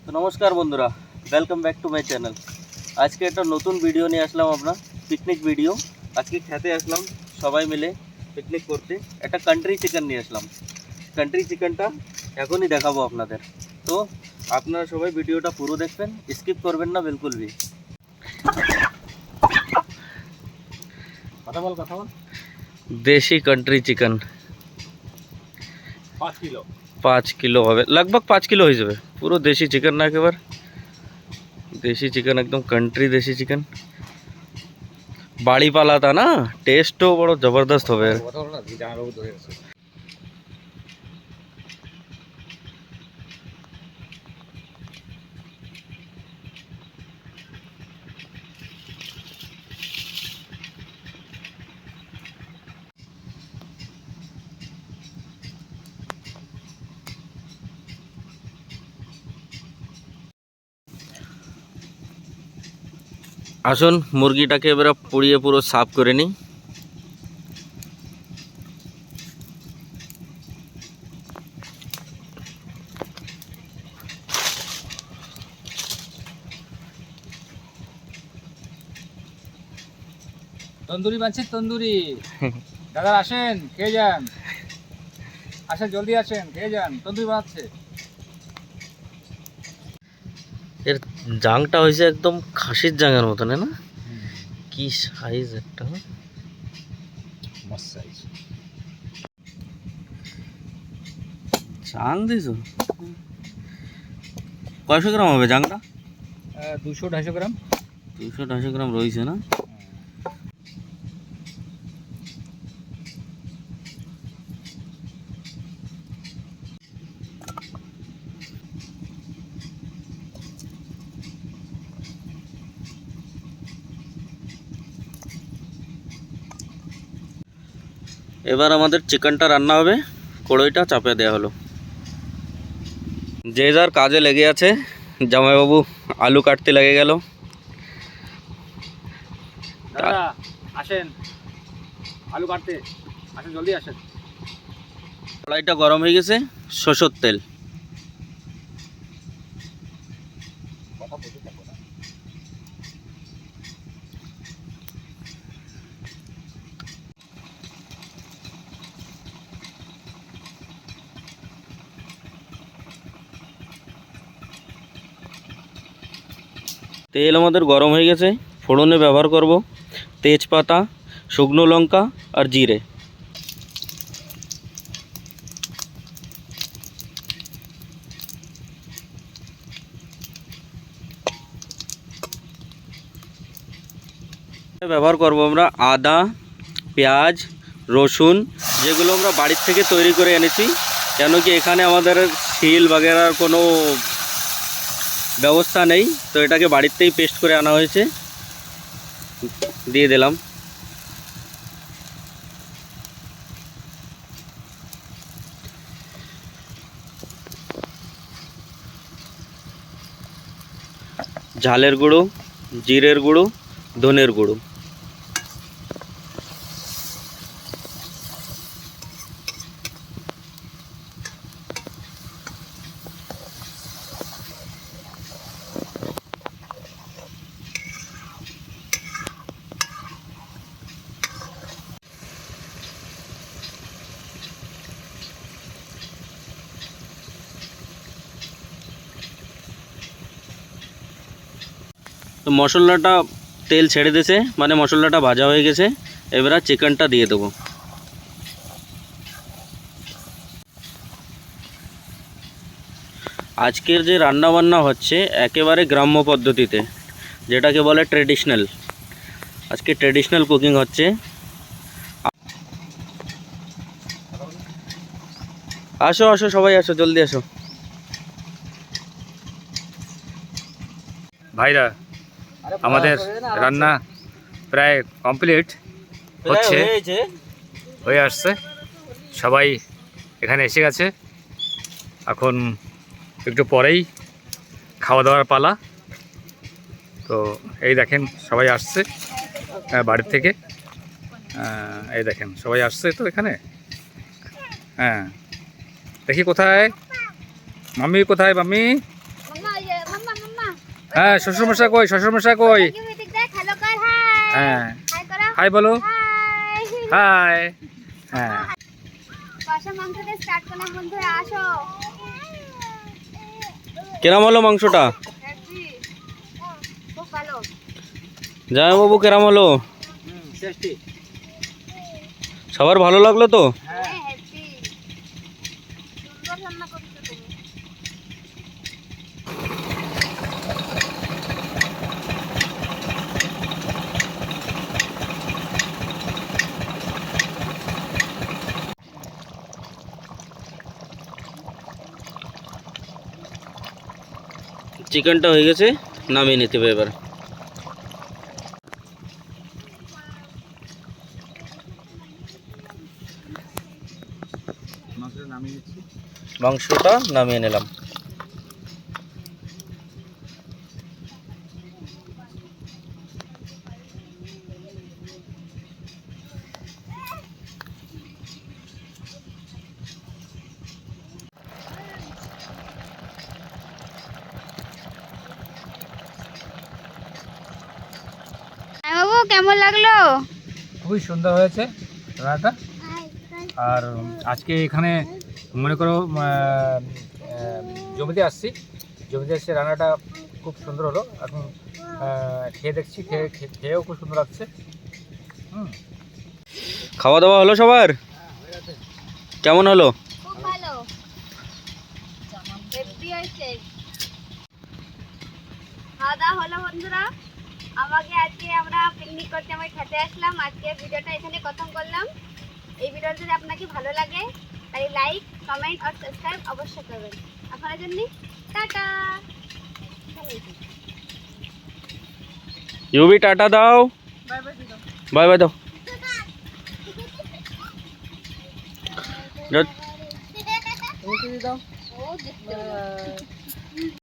তো নমস্কার বন্ধুরা, welcome back to my channel. আজকে একটা নতুন ভিডিও নিয়ে আসলাম, আপনার পিকনিক ভিডিও। আজকে খেতে আসলাম সবাই মিলে পিকনিক করতে। একটা কান্ট্রি চিকেন নিয়ে আসলাম। কান্ট্রি চিকেনটা এখনই দেখাবো আপনাদের। তো আপনারা সবাই ভিডিওটা পুরো দেখবেন, স্কিপ করবেন না বিলকুল भी। কথা বল देशी कंट्री चिकन 5 কিলো 5 किलो হবে, लगभग 5 किलो হয়ে যাবে। পুরো দেশি চিকেন না, একেবারে দেশি চিকেন, একদম কান্ট্রি দেশি চিকেন। বাড়ি পালা তা না, টেস্টও বড় জবরদস্ত হবে। কথা বল না, জামাইবাবু ধরে গেছে। আসুন মুরগিটাকে এবারে পুড়িয়ে পুরো সাফ করে নিই। তন্দুরি বানছি, তন্দুরি। দাদা আসেন, খেয়ে যান। আসেন, জলদি আসেন, খেয়ে যান। তন্দুরি বানাচ্ছে। এর জাংটা হয়েছে একদম খাসির জাঙের মতন, না? কি সাইজ একটা! মস্ত সাইজ। জাং দিছো? কয়শো গ্রাম হবে জাংটা? 200-250 গ্রাম। 200-250 গ্রাম রয়েছে না? এবার আমাদের চিকেনটা রান্না হবে। কড়াইটা চাপে দেওয়া হলো, যে যার কাজে লেগে আছে। জামাইবাবু আলু কাটতে লেগে গেল। দাদা আসেন, আলু কাটতে। আসেন, জলদি আসেন। কড়াইটা গরম হয়ে গেছে, সরষের তেল। কথা বলতে থাকো না। তেল আমাদের গরম হয়ে গেছে। ফোড়নে ব্যবহার করব তেজপাতা, শুকনো লঙ্কা আর জিরে। ব্যবহার করব আমরা আদা, পেঁয়াজ, রসুন, যেগুলো আমরা বাড়ির থেকে তৈরি করে এনেছি। কেন কি এখানে আমাদের শিল বাগেরার কোনো ব্যবস্থা নেই, তো এটাকে বাড়িতেই পেস্ট করে আনা হয়েছে। দিয়ে দিলাম। ঝালের গুঁড়ো, জিরের গুঁড়ো, ধনের গুঁড়ো। তো মশলাটা তেল ছেড়ে দিয়েছে, মানে মশলাটা ভাজা হয়ে গেছে। এবার চিকেনটা দিয়ে দেবো। আজকের যে রান্না বান্না হচ্ছে একেবারে গ্রাম্য পদ্ধতিতে, যেটাকে বলে ট্রেডিশনাল। আজকে ট্রেডিশনাল কুকিং হচ্ছে। আসো আসো, সবাই আসো, জলদি আসো। ভাইরা, আমাদের রান্না প্রায় কমপ্লিট হচ্ছে, হয়ে আসছে। সবাই এখানে এসে গেছে। এখন একটু পরেই খাওয়া দাওয়ার পালা। তো এই দেখেন সবাই আসছে বাড়ির থেকে। এই দেখেন সবাই আসছে তো এখানে। হ্যাঁ, দেখি কোথায় মাম্মি, কোথায় মাম্মি? হ্যাঁ শ্বশুরমশাই কই, শ্বশুরমশাই কই? হ্যাঁ হাই বলো, হাই। হ্যাঁ কষা মাংস দিয়ে স্টার্ট করলাম বন্ধুরা, আসো। কেরাম হলো মাংসটা? হেভি, খুব ভালো। জামাইবাবু কেরাম হলো? টেস্টি। সবার ভালো লাগলো তো? হ্যাঁ হেভি সুন্দর রান্না করেছো তুমি। চিকেনটা হয়ে গেছে, নামিয়ে নিতে হবে এবার। মাংসটা নামিয়ে নিচ্ছি। মাংসটা নামিয়ে নিলাম। বাবু কেমন লাগলো? খুবই সুন্দর হয়েছে রান্নাটা। আর আজকে এখানে মনে করো জমিতে আসছি, জমিতে এসে রান্নাটা খুব সুন্দর হলো। এখন খেয়ে দেখছি, খেয়েও খুব সুন্দর লাগছে। খাওয়া দাওয়া হলো সবার? কেমন হলো? খুব ভালো, হেভি হয়েছে। খাওয়া দাওয়া হলো বন্ধুরা। আজকে আমরা পিকনিক করতে আমরা খেতে আসলাম। আজকে ভিডিওটা এখানে খতম করলাম। এই ভিডিওটা যদি আপনাকে ভালো লাগে তাহলে লাইক, কমেন্ট আর সাবস্ক্রাইব অবশ্যই করবেন। আপনার জন্য টাটা। ইউবি টাটা দাও, বাই বাই দাও। ও দেখতে